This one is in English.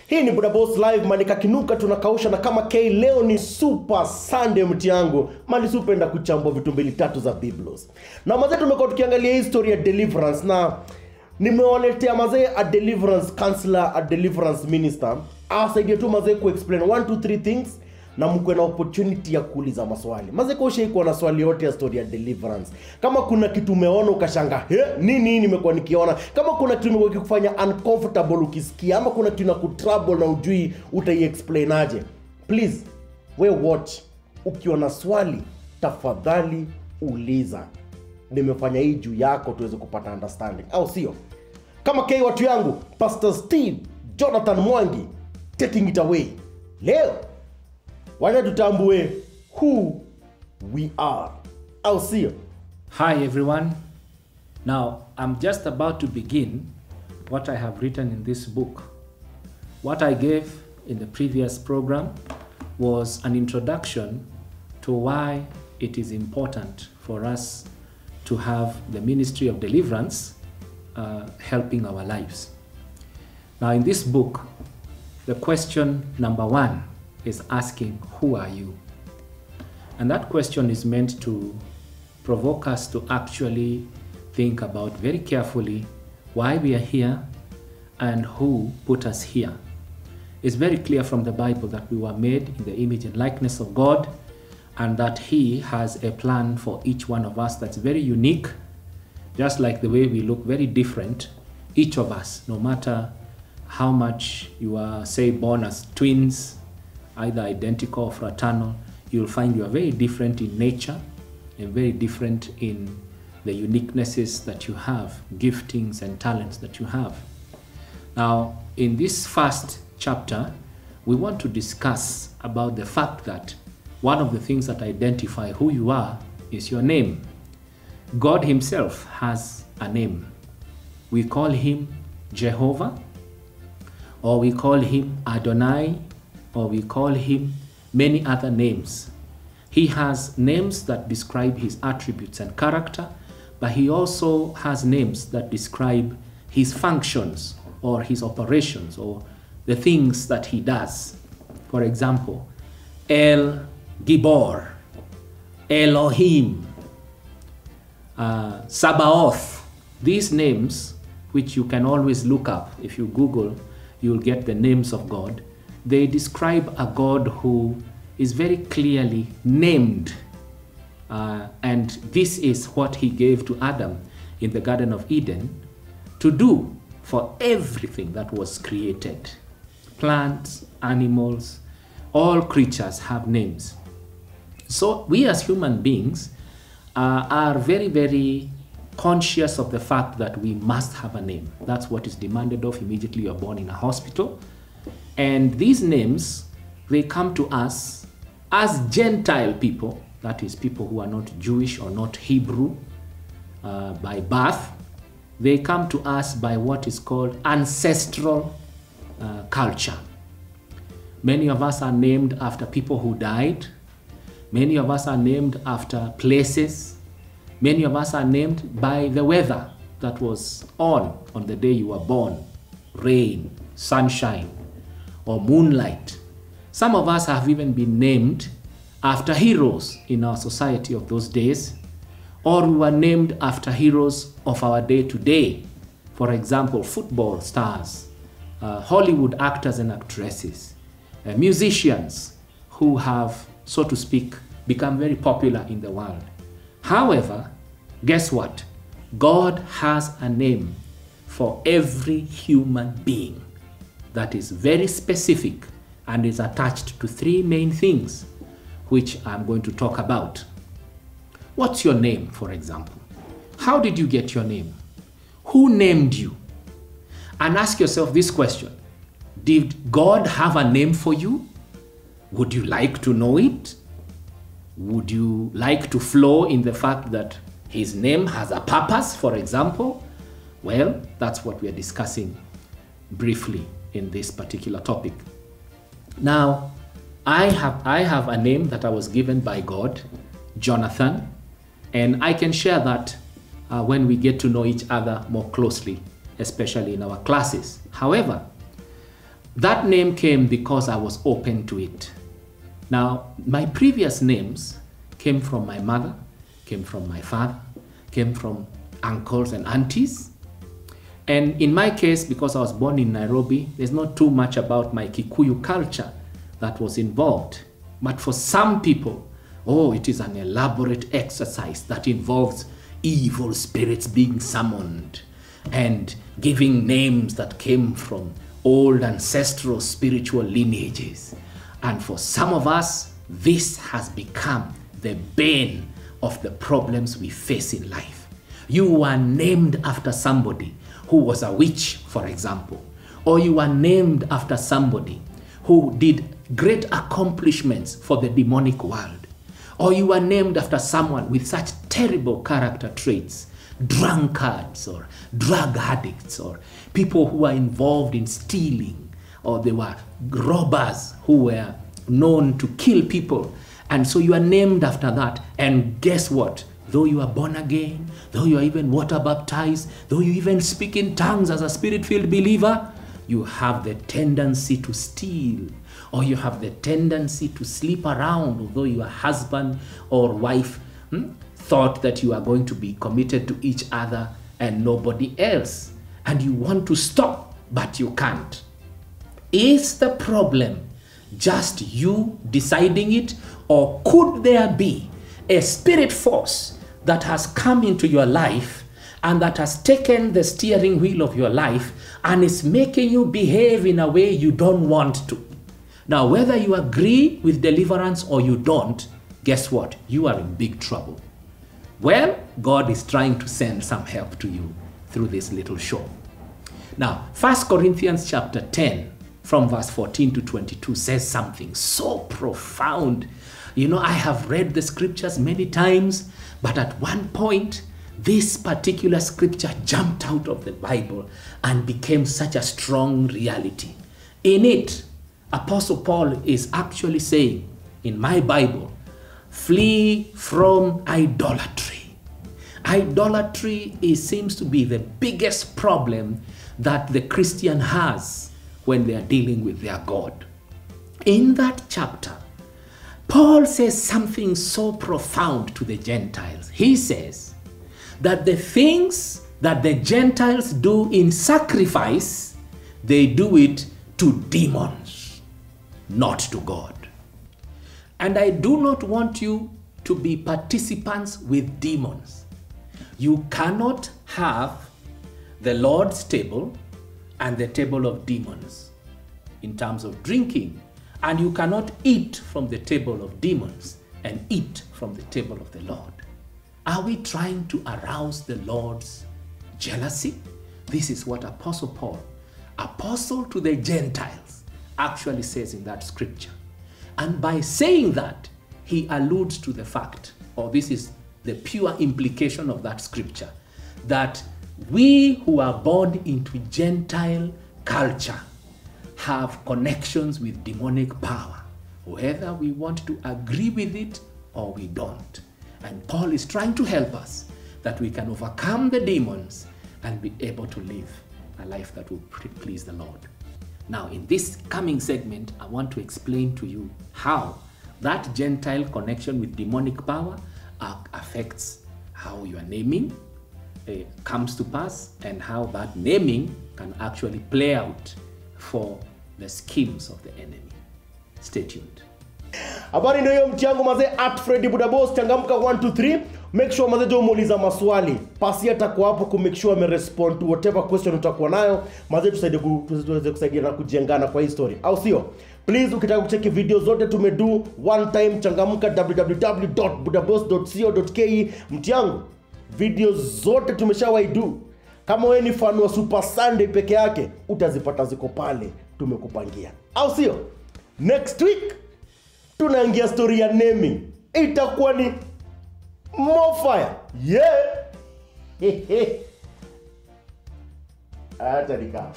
Hii ni Buddha Boss Live, malika kinuka tunakausha na kama K. Leo ni Super Sunday mti yangu. Mali supenda kuchambua vitu mbili tatu za Biblos. Na mazee tumekuwa tukiangalia history ya deliverance na nimeonetea mazee a deliverance counselor, a deliverance minister. Asaidia tu mazee explain 1 2 3 things na mkwe na opportunity ya kuuliza maswali. Mazee kwa iko na swali yote ya story ya deliverance. Kama kuna kitu umeona ukashanga, nini nimekuwa nikiona? Kama kuna kitu nimekuwa kikufanya uncomfortable ukisikia, ama kuna kitu inakutrouble na ujui utai-explain aje, please we watch. Ukiona swali tafadhali uliza. Nimefanya hii juu yako tuweze kupata understanding, au sio? Kama K watu yangu, Pastor Steve Jonathan Mwangi taking it away. Leo wacha tutambue who we are, au sio? Hi everyone. Now I'm just about to begin what I have written in this book. What I gave in the previous program was an introduction to why it is important for us to have the ministry of deliverance helping our lives. Now in this book, the question number 1 is asking, who are you? And that question is meant to provoke us to actually think about very carefully why we are here and who put us here. It's very clear from the Bible that we were made in the image and likeness of God, and that He has a plan for each one of us that's very unique, just like the way we look very different, each of us, no matter how much you are, say, born as twins, either identical or fraternal, you'll find you are very different in nature and very different in the uniquenesses that you have, giftings and talents that you have. Now, in this first chapter, we want to discuss about the fact that one of the things that identify who you are is your name. God Himself has a name. We call Him Jehovah, or we call Him Adonai, or we call Him many other names. He has names that describe His attributes and character, but He also has names that describe His functions or His operations or the things that He does. For example, El Gibor, Elohim, Sabaoth. These names, which you can always look up, if you Google, you'll get the names of God. They describe a God who is very clearly named. And this is what He gave to Adam in the Garden of Eden to do for everything that was created. Plants, animals, all creatures have names. So we as human beings are very, very conscious of the fact that we must have a name. That's what is demanded of immediately you're born in a hospital. And these names, they come to us as Gentile people, that is people who are not Jewish or not Hebrew by birth. They come to us by what is called ancestral culture. Many of us are named after people who died. Many of us are named after places. Many of us are named by the weather that was on the day you were born. Rain, sunshine, or moonlight. Some of us have even been named after heroes in our society of those days, or we were named after heroes of our day today. For example, football stars, Hollywood actors and actresses, musicians who have, so to speak, become very popular in the world. However, guess what? God has a name for every human being that is very specific and is attached to 3 main things, which I'm going to talk about. What's your name, for example? How did you get your name? Who named you? And ask yourself this question: did God have a name for you? Would you like to know it? Would you like to flow in the fact that His name has a purpose, for example? Well, that's what we are discussing briefly in this particular topic. Now, I have a name that I was given by God, Jonathan, and I can share that when we get to know each other more closely, especially in our classes. However, That name came because I was open to it. Now, my previous names came from my mother, came from my father, came from uncles and aunties. And in my case, because I was born in Nairobi, there's not too much about my Kikuyu culture that was involved. But for some people, oh, it is an elaborate exercise that involves evil spirits being summoned and giving names that came from old ancestral spiritual lineages. And for some of us, this has become the bane of the problems we face in life. You were named after somebody who was a witch, for example, or you were named after somebody who did great accomplishments for the demonic world, or you were named after someone with such terrible character traits, drunkards or drug addicts or people who are involved in stealing, or they were robbers who were known to kill people. And so you are named after that. And guess what? Though you are born again, though you are even water baptized, though you even speak in tongues as a spirit-filled believer, you have the tendency to steal, or you have the tendency to sleep around, although your husband or wife thought that you are going to be committed to each other and nobody else. And you want to stop, but you can't. Is the problem just you deciding it, or could there be a spirit force that has come into your life and that has taken the steering wheel of your life and is making you behave in a way you don't want to? Now, whether you agree with deliverance or you don't, guess what? You are in big trouble. Well, God is trying to send some help to you through this little show. Now, 1 Corinthians chapter 10, from verse 14 to 22 says something so profound. You know, I have read the scriptures many times, but at one point, this particular scripture jumped out of the Bible and became such a strong reality. In it, Apostle Paul is actually saying, in my Bible, flee from idolatry. Idolatry seems to be the biggest problem that the Christian has when they are dealing with their God. In that chapter, Paul says something so profound to the Gentiles. He says that the things that the Gentiles do in sacrifice, they do it to demons, not to God. And I do not want you to be participants with demons. You cannot have the Lord's table and the table of demons in terms of drinking. And you cannot eat from the table of demons and eat from the table of the Lord. Are we trying to arouse the Lord's jealousy? This is what Apostle Paul, apostle to the Gentiles, actually says in that scripture. And by saying that, he alludes to the fact, or this is the pure implication of that scripture, that we who are born into Gentile culture have connections with demonic power, whether we want to agree with it or we don't. And Paul is trying to help us that we can overcome the demons and be able to live a life that will please the Lord. Now, in this coming segment, I want to explain to you how that Gentile connection with demonic power affects how your naming comes to pass, and how that naming can actually play out for the schemes of the enemy. Stay tuned. Habari ndio hiyo mtiangu mazee at Freddy Budabos changamka 123. Make sure mazee jo muuliza maswali. Pasi atakuwa hapo ku make sure ame respond to whatever question utakuwa nayo. Mazee tusaidie kusaidia na kujengana kwa history. Au sio? Please ukitaka kucheki video zote tumedo one time changamka www.budabos.co.ke. Mtiangu video zote tumeshawahi do. Kama wewe ni fan wa Super Sunday peke yake, utazipata ziko pale tumekupangia. Au sio? Next week tunaingia story ya naming. Itakuwa ni more fire. Yeah. Acha nikaa.